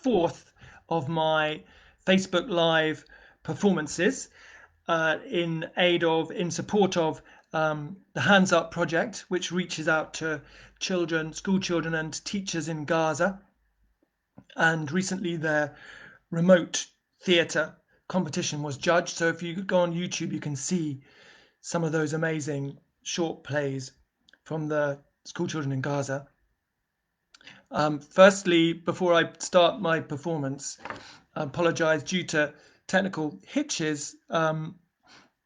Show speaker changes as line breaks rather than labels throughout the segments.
fourth of my Facebook Live performances in support of the Hands Up project, which reaches out to children, school children and teachers in Gaza. And recently their remote theatre competition was judged. So if you go on YouTube, you can see some of those amazing short plays from the school children in Gaza. Firstly, before I start my performance, I apologize due to technical hitches.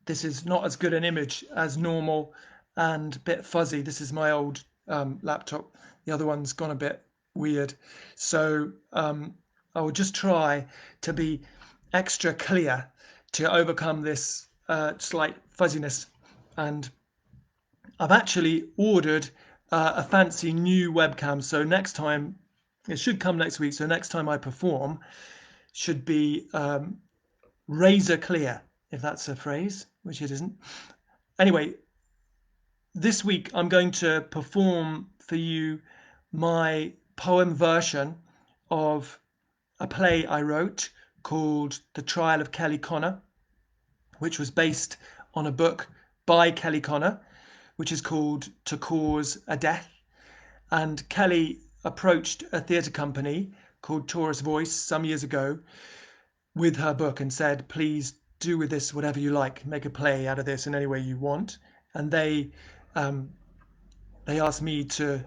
This is not as good an image as normal and a bit fuzzy. This is my old laptop. The other one's gone a bit weird. So I will just try to be extra clear to overcome this slight fuzziness. And I've actually ordered a fancy new webcam. So next time, it should come next week. So next time I perform should be razor clear, if that's a phrase, which it isn't. Anyway, this week I'm going to perform for you my poem version of a play I wrote called The Trial of Kelly Connor, which was based on a book by Kelly Connor, which is called To Cause a Death. And Kelly approached a theatre company called Taurus Voice some years ago with her book and said, please do with this whatever you like, make a play out of this in any way you want. And they asked me to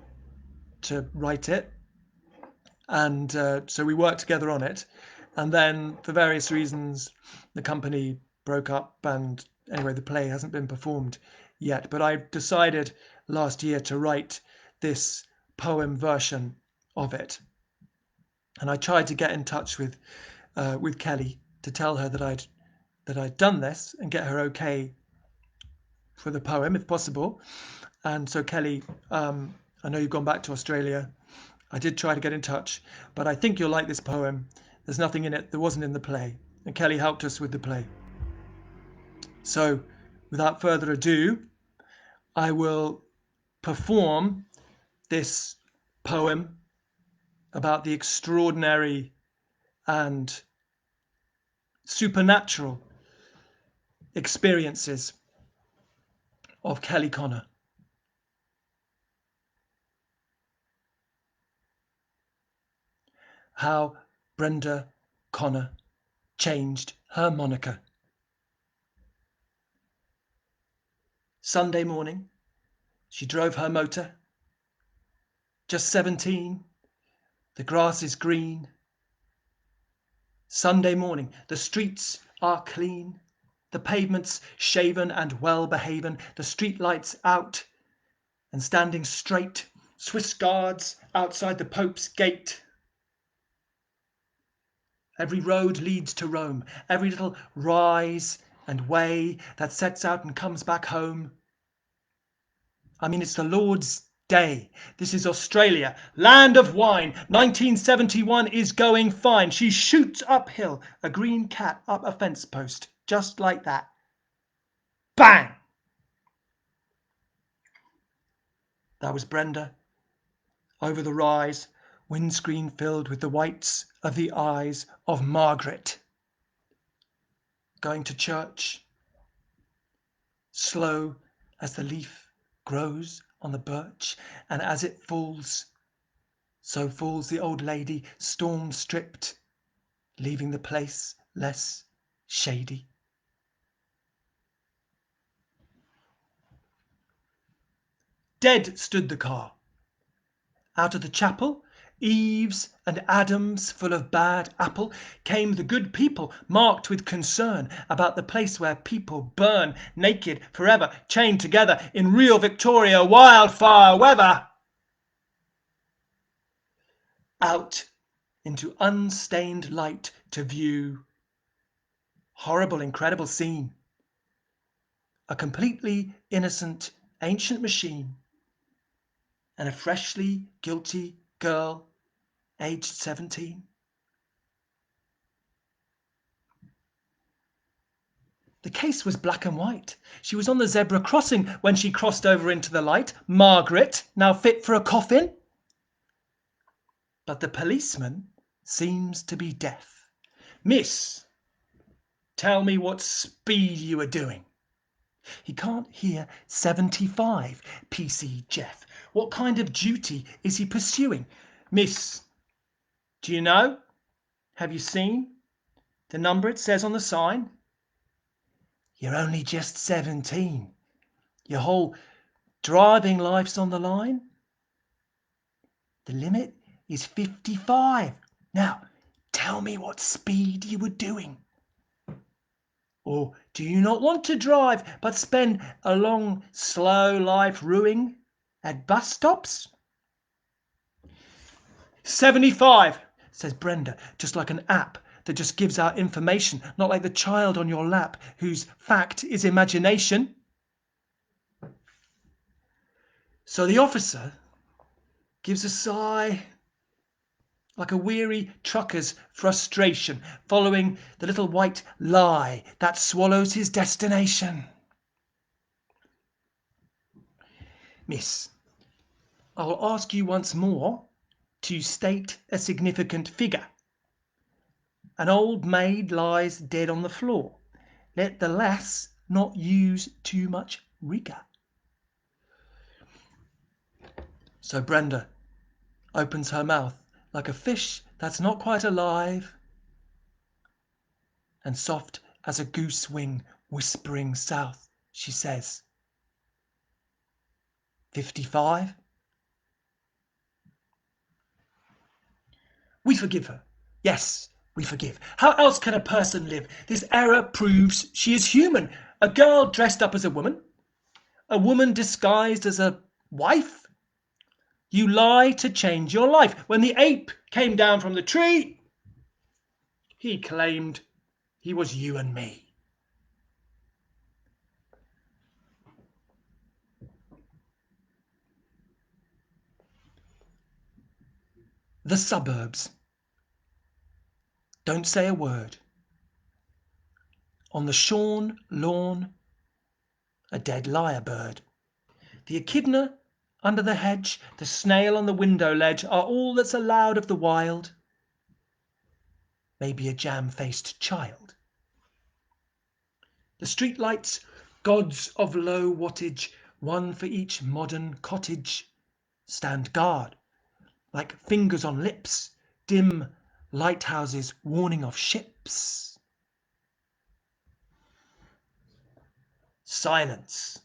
write it, and so we worked together on it. And then for various reasons the company broke up, and anyway the play hasn't been performed yet. But I decided last year to write this poem version of it, and I tried to get in touch with Kelly to tell her that I'd done this and get her okay for the poem if possible. And so Kelly, I know you've gone back to Australia. I did try to get in touch, but I think you'll like this poem. There's nothing in it that wasn't in the play, and Kelly helped us with the play. So without further ado, I will perform this poem about the extraordinary and supernatural experiences of Kelly Connor. How Brenda Connor changed her moniker. Sunday morning, she drove her motor. Just 17, the grass is green. Sunday morning, the streets are clean, the pavements shaven and well behaven, the street lights out and standing straight, Swiss guards outside the Pope's gate. Every road leads to Rome, every little rise and way that sets out and comes back home. I mean, it's the Lord's Day. This is Australia, land of wine. 1971 is going fine. She shoots uphill, a green cat up a fence post, just like that. Bang! That was Brenda. Over the rise, windscreen filled with the whites of the eyes of Margaret. Going to church, slow as the leaf grows on the birch, and as it falls, so falls the old lady, storm-stripped, leaving the place less shady. Dead stood the car. Out of the chapel, Eves and Adams full of bad apple, came the good people marked with concern about the place where people burn naked forever, chained together in real Victoria wildfire weather. Out into unstained light to view. Horrible, incredible scene. A completely innocent ancient machine and a freshly guilty girl aged 17. The case was black and white. She was on the zebra crossing when she crossed over into the light. Margaret, now fit for a coffin. But the policeman seems to be deaf. Miss, tell me what speed you are doing. He can't hear 75, PC Jeff. What kind of duty is he pursuing? Miss, do you know? Have you seen the number it says on the sign? You're only just 17. Your whole driving life's on the line. The limit is 55. Now, tell me what speed you were doing. Or do you not want to drive, but spend a long, slow life ruining at bus stops? 75, says Brenda, just like an app that just gives out information, not like the child on your lap whose fact is imagination. So the officer gives a sigh, like a weary trucker's frustration following the little white lie that swallows his destination. Miss, I'll ask you once more to state a significant figure. An old maid lies dead on the floor. Let the lass not use too much rigour. So Brenda opens her mouth like a fish that's not quite alive, and soft as a goose wing whispering south, she says, 55? We forgive her. Yes, we forgive. How else can a person live? This error proves she is human. A girl dressed up as a woman? A woman disguised as a wife? You lie to change your life. When the ape came down from the tree, he claimed he was you and me. The suburbs. Don't say a word. On the shorn lawn, a dead lyrebird. The echidna under the hedge, the snail on the window ledge are all that's allowed of the wild. Maybe a jam-faced child. The streetlights, gods of low wattage, one for each modern cottage, stand guard, like fingers on lips, dim lighthouses warning of ships. Silence.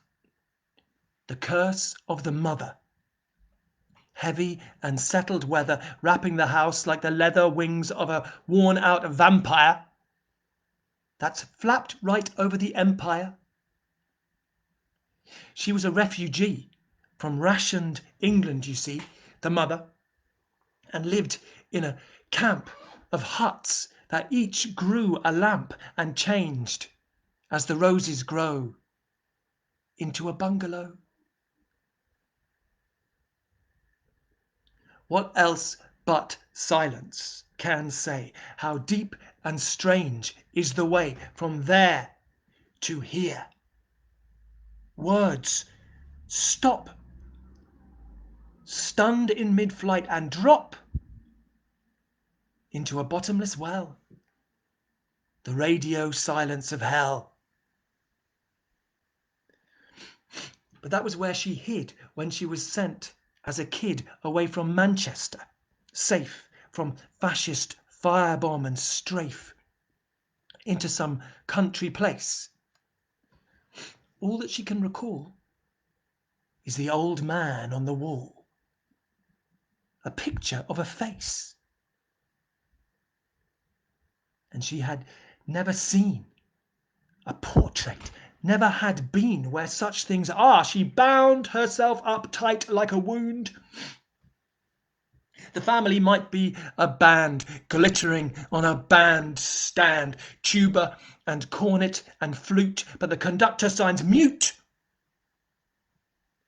The curse of the mother. Heavy and settled weather wrapping the house like the leather wings of a worn-out vampire that's flapped right over the empire. She was a refugee from rationed England, you see, the mother, and lived in a camp of huts that each grew a lamp and changed as the roses grow into a bungalow. What else but silence can say how deep and strange is the way from there to here? Words stop, stunned in mid-flight, and drop into a bottomless well. The radio silence of hell. But that was where she hid when she was sent as a kid away from Manchester, safe from fascist firebomb and strafe, into some country place. All that she can recall is the old man on the wall, a picture of a face. And she had never seen a portrait, never had been where such things are. She bound herself up tight like a wound. The family might be a band glittering on a bandstand, tuba and cornet and flute, but the conductor signs mute.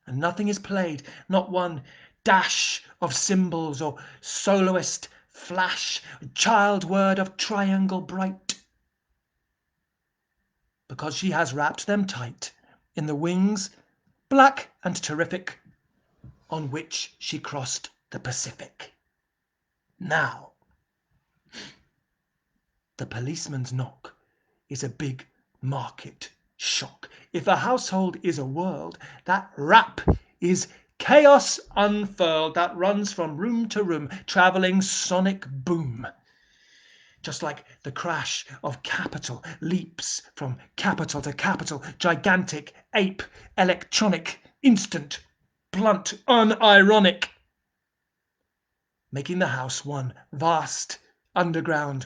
And nothing is played, not one dash of cymbals or soloist flash, child word of triangle bright. Because she has wrapped them tight in the wings, black and terrific, on which she crossed the Pacific. Now The policeman's knock is a big market shock. If a household is a world, that rap is chaos unfurled that runs from room to room, travelling sonic boom. Just like the crash of capital leaps from capital to capital, gigantic, ape, electronic, instant, blunt, unironic, making the house one vast underground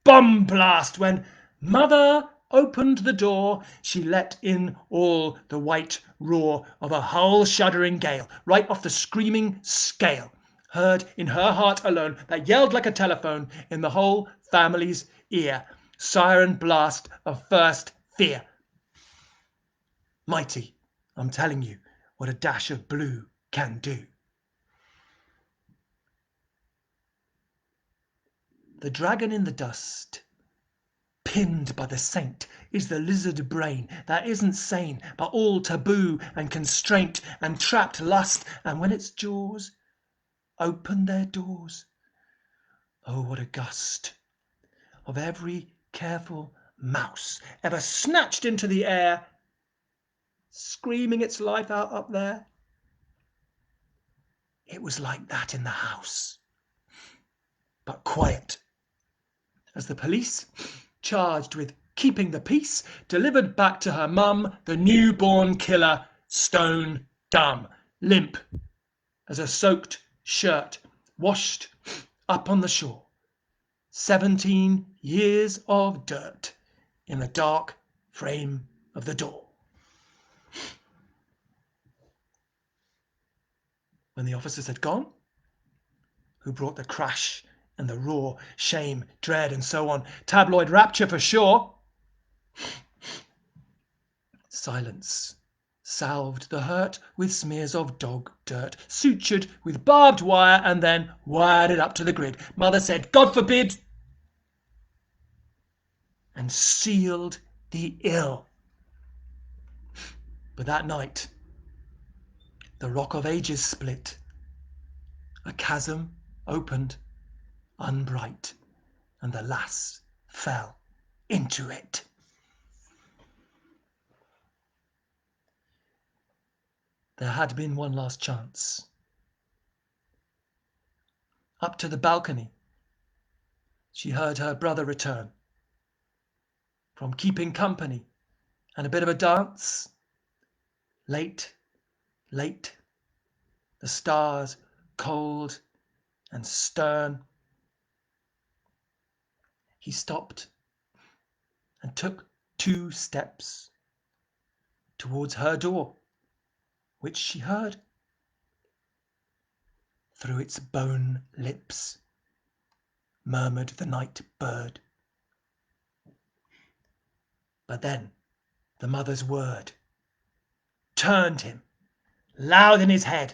bomb blast. When mother opened the door, she let in all the white roar of a hull shuddering gale, right off the screaming scale, heard in her heart alone, that yelled like a telephone in the whole family's ear. Siren blast of first fear. Mighty, I'm telling you, what a dash of blue can do. The dragon in the dust, pinned by the saint, is the lizard brain that isn't sane, but all taboo and constraint and trapped lust. And when its jaws open their doors, oh, what a gust of every careful mouse ever snatched into the air, screaming its life out up there. It was like that in the house, but quiet, as the police, charged with keeping the peace, delivered back to her mum the newborn killer, stone dumb, limp as a soaked shirt washed up on the shore. 17 years of dirt in the dark frame of the door. When the officers had gone, who brought the crash and the roar, shame, dread, and so on, tabloid rapture for sure, silence salved the hurt with smears of dog dirt, sutured with barbed wire, and then wired it up to the grid. Mother said, God forbid, and sealed the ill. But that night, the rock of ages split. A chasm opened unbright, and the lass fell into it. There had been one last chance. Up to the balcony, she heard her brother return from keeping company and a bit of a dance. Late, late, the stars cold and stern. He stopped and took 2 steps towards her door, which she heard. Through its bone lips murmured the night bird. But then the mother's word turned him loud in his head,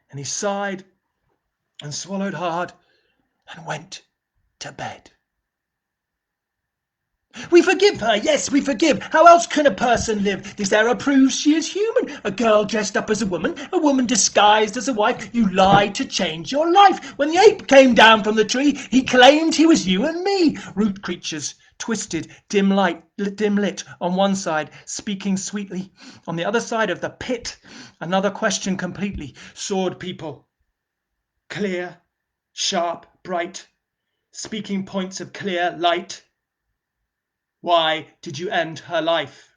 and he sighed and swallowed hard and went to bed. We forgive her, yes, we forgive. How else can a person live? This error proves she is human. A girl dressed up as a woman disguised as a wife. You lied to change your life. When the ape came down from the tree, he claimed he was you and me. Root creatures, twisted, dim lit on one side, speaking sweetly. On the other side of the pit, another question completely. Sword people, clear, sharp, bright, speaking points of clear light. Why did you end her life?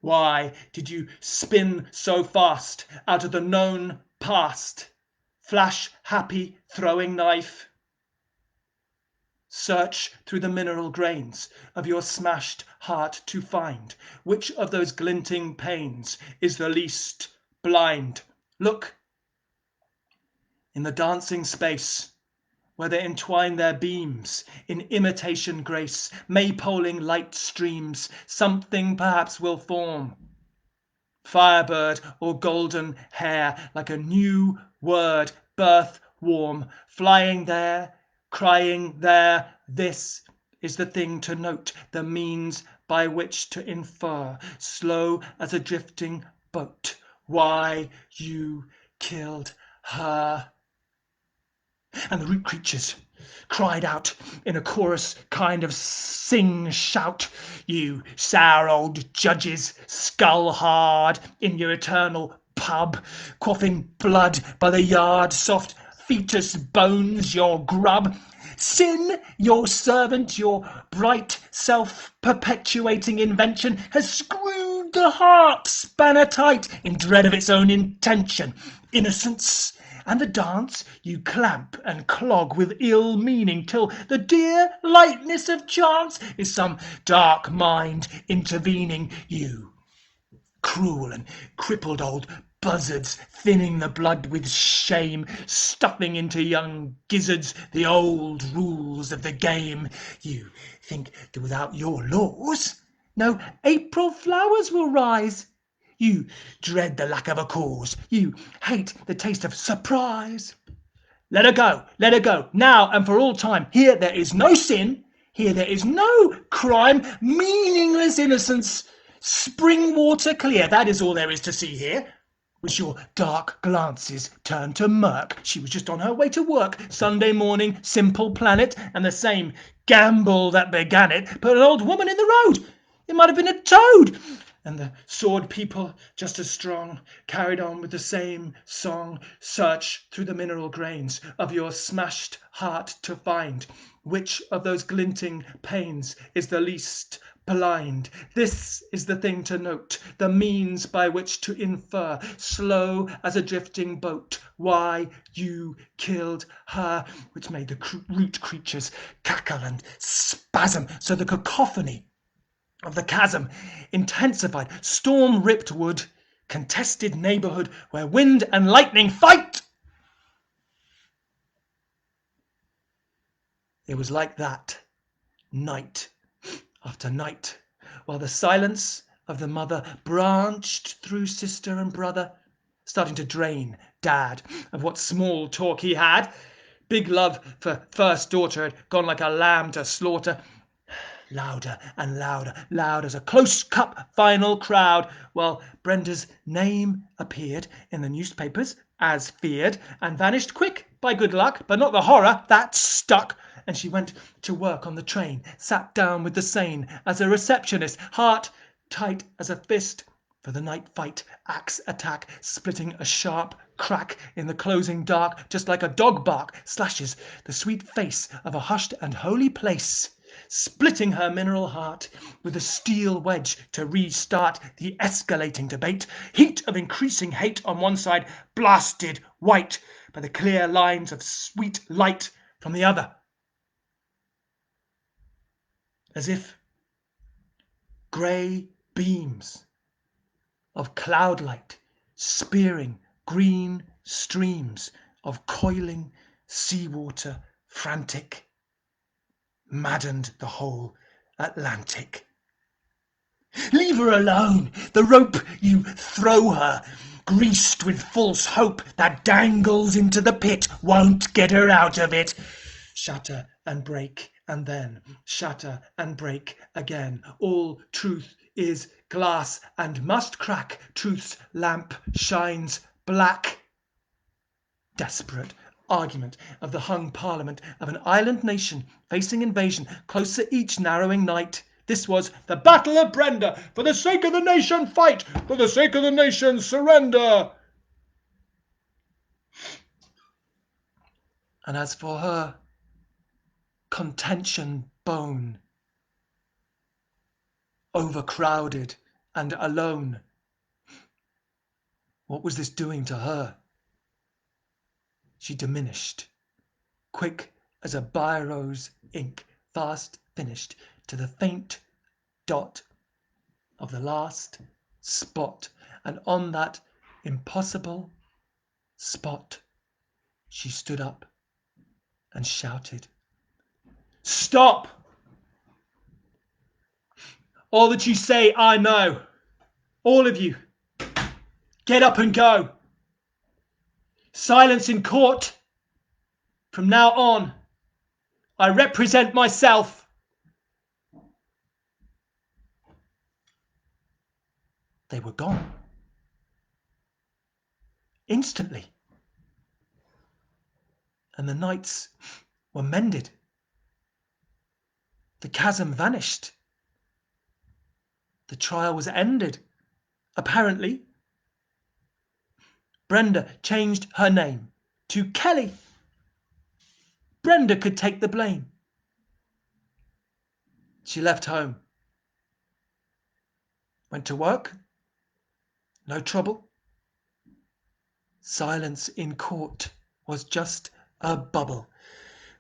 Why did you spin so fast out of the known past? Flash happy throwing knife? Search through the mineral grains of your smashed heart to find which of those glinting panes is the least blind. Look in the dancing space where they entwine their beams in imitation grace, maypoling light streams, something perhaps will form. Firebird or golden hair, like a new word, birth warm, flying there, crying there. This is the thing to note, the means by which to infer, slow as a drifting boat, why you killed her. And the root creatures, cried out in a chorus kind of sing-shout. You sour old judges, skull hard in your eternal pub, quaffing blood by the yard, soft fetus bones your grub. Sin, your servant, your bright self-perpetuating invention, has screwed the heart spanner tight in dread of its own intention. Innocence and the dance you clamp and clog with ill meaning, till the dear lightness of chance is some dark mind intervening. You cruel and crippled old buzzards, thinning the blood with shame, stuffing into young gizzards the old rules of the game. You think that without your laws no April flowers will rise. You dread the lack of a cause. You hate the taste of surprise. Let her go, let her go, now and for all time. Here there is no sin, here there is no crime, meaningless innocence, spring water clear, that is all there is to see here. Which your dark glances turn to murk. She was just on her way to work, Sunday morning, simple planet, and the same gamble that began it put an old woman in the road. It might have been a toad. And the sword people, just as strong, carried on with the same song. Search through the mineral grains of your smashed heart to find which of those glinting panes is the least blind. This is the thing to note, the means by which to infer, slow as a drifting boat, why you killed her, which made the root creatures cackle and spasm, so the cacophony of the chasm intensified. Storm-ripped wood, contested neighborhood where wind and lightning fight. It was like that, night after night, while the silence of the mother branched through sister and brother, starting to drain Dad of what small talk he had. Big love for first daughter had gone like a lamb to slaughter. Louder and louder, loud as a close-cup final crowd, while Brenda's name appeared in the newspapers as feared, and vanished quick by good luck, but not the horror that stuck. And she went to work on the train, sat down with the sane as a receptionist, heart tight as a fist for the night fight, axe attack, splitting a sharp crack in the closing dark, just like a dog bark slashes the sweet face of a hushed and holy place, splitting her mineral heart with a steel wedge to restart the escalating debate. Heat of increasing hate on one side, blasted white by the clear lines of sweet light from the other. As if grey beams of cloudlight spearing green streams of coiling seawater, frantic, maddened the whole Atlantic. Leave her alone! The rope you throw her, greased with false hope that dangles into the pit, won't get her out of it. Shatter and break, and then shatter and break again. All truth is glass and must crack. Truth's lamp shines black. Desperate argument of the hung parliament of an island nation facing invasion, closer each narrowing night. This was the Battle of Brenda. For the sake of the nation, fight! For the sake of the nation, surrender! And as for her contention bone, overcrowded and alone, what was this doing to her? She diminished, quick as a biro's ink, fast finished to the faint dot of the last spot, and on that impossible spot she stood up and shouted, "Stop! All that you say I know. All of you, get up and go. Silence in court. From now on, I represent myself." They were gone. Instantly. And the night's were mended. The chasm vanished. The trial was ended. Apparently, Brenda changed her name to Kelly. Brenda could take the blame. She left home, went to work, no trouble. Silence in court was just a bubble,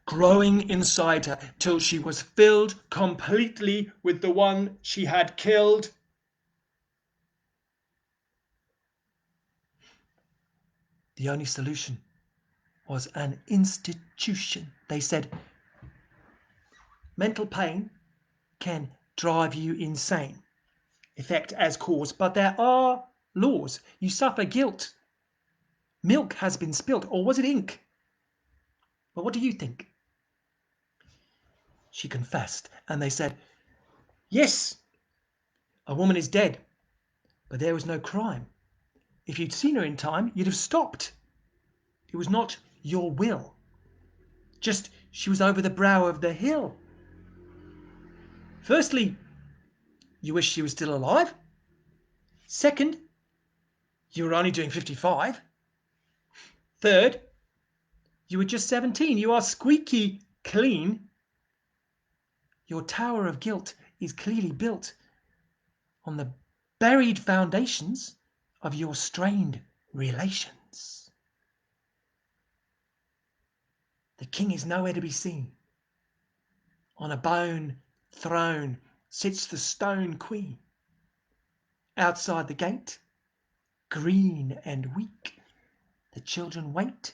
growing inside her till she was filled completely with the one she had killed. The only solution was an institution. They said, mental pain can drive you insane, effect as cause, but there are laws. You suffer guilt. Milk has been spilt, or was it ink? But what do you think? She confessed, and they said, yes, a woman is dead, but there was no crime. If you'd seen her in time, you'd have stopped. It was not your will. Just she was over the brow of the hill. Firstly, you wish she was still alive. Second, you were only doing 55. Third, you were just 17. You are squeaky clean. Your tower of guilt is clearly built on the buried foundations of your strained relations. The king is nowhere to be seen. On a bone throne sits the stone queen. Outside the gate, green and weak, the children wait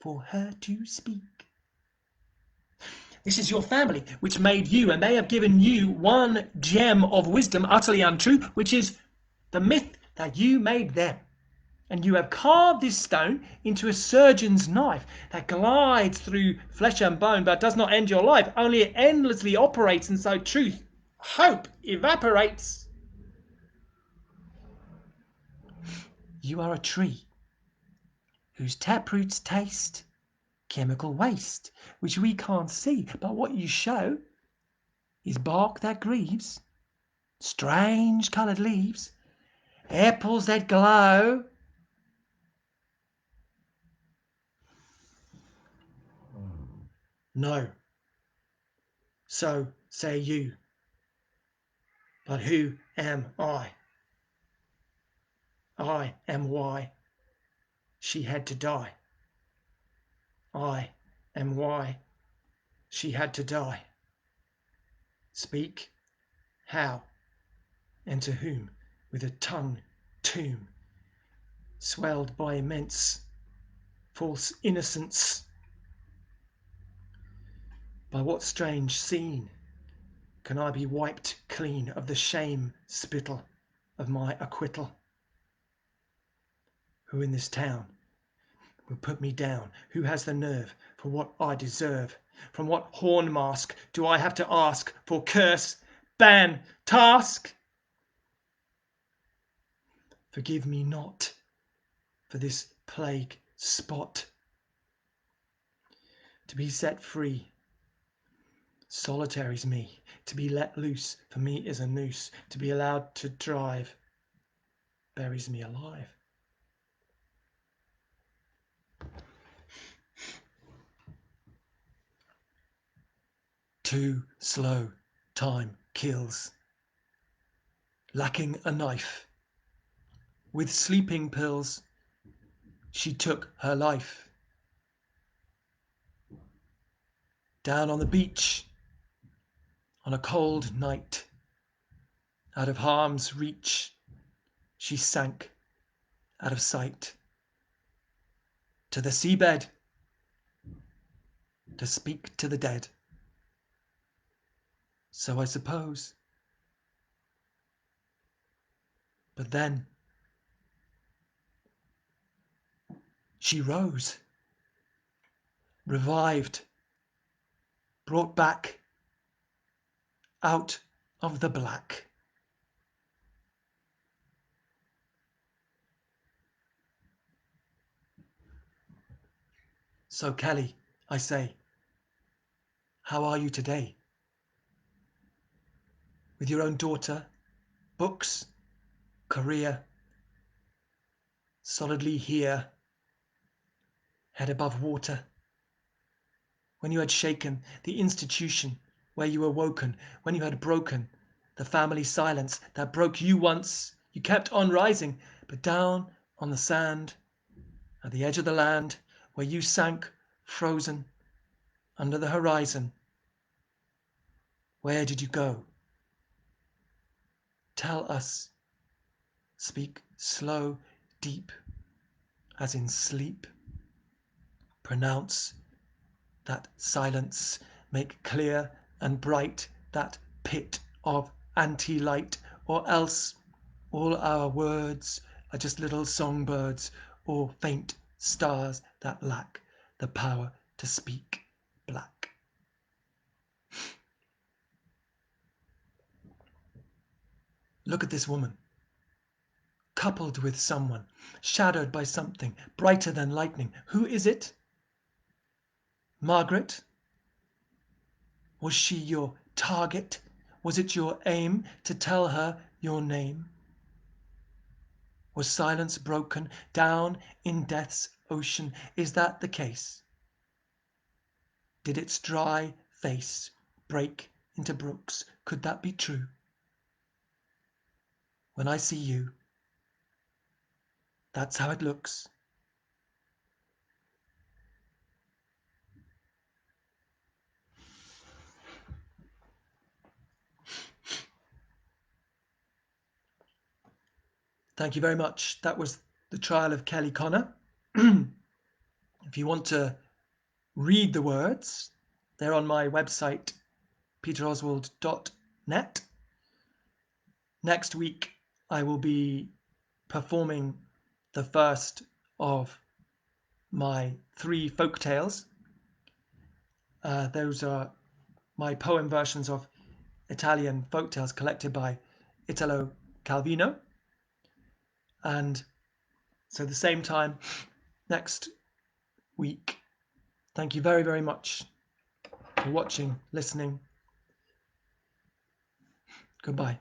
for her to speak. This is your family which made you, and they have given you one gem of wisdom utterly untrue, which is the myth that you made them. And you have carved this stone into a surgeon's knife that glides through flesh and bone but does not end your life, only it endlessly operates, and so truth, hope evaporates. You are a tree whose taproots taste chemical waste, which we can't see, but what you show is bark that grieves, strange coloured leaves, apples that glow. No, so say you, but who am I? I am why she had to die. I am why she had to die. Speak how and to whom, with a tongue tomb swelled by immense false innocence. By what strange scene can I be wiped clean of the shame spittle of my acquittal? Who in this town will put me down? Who has the nerve for what I deserve? From what horn mask do I have to ask for curse, ban, task? Forgive me not for this plague spot. To be set free, solitary's me. To be let loose, for me is a noose. To be allowed to drive buries me alive. Too slow time kills. Lacking a knife, with sleeping pills, she took her life. Down on the beach, on a cold night, out of harm's reach, she sank out of sight. To the seabed, to speak to the dead. So I suppose. But then she rose, revived, brought back out of the black. So Kelly, I say, How are you today? With your own daughter, books, career, solidly here, head above water. When you had shaken the institution where you were woken, when you had broken the family silence that broke you once, you kept on rising, but down on the sand, at the edge of the land, where you sank, frozen, under the horizon, where did you go? Tell us. Speak slow, deep, as in sleep. Pronounce that silence, make clear and bright that pit of anti-light, or else all our words are just little songbirds or faint stars that lack the power to speak black. Look at this woman, coupled with someone, shadowed by something brighter than lightning. Who is it? Margaret? Was she your target? Was it your aim to tell her your name? Was silence broken down in death's ocean? Is that the case? Did its dry face break into brooks? Could that be true? When I see you, that's how it looks. Thank you very much. That was The Trial of Kelly Connor. If you want to read the words, they're on my website, peteroswald.net. Next week, I will be performing the first of my 3 folk tales. Those are my poem versions of Italian folk tales collected by Italo Calvino. And so the same time next week. Thank you very, very much for watching, listening. Goodbye.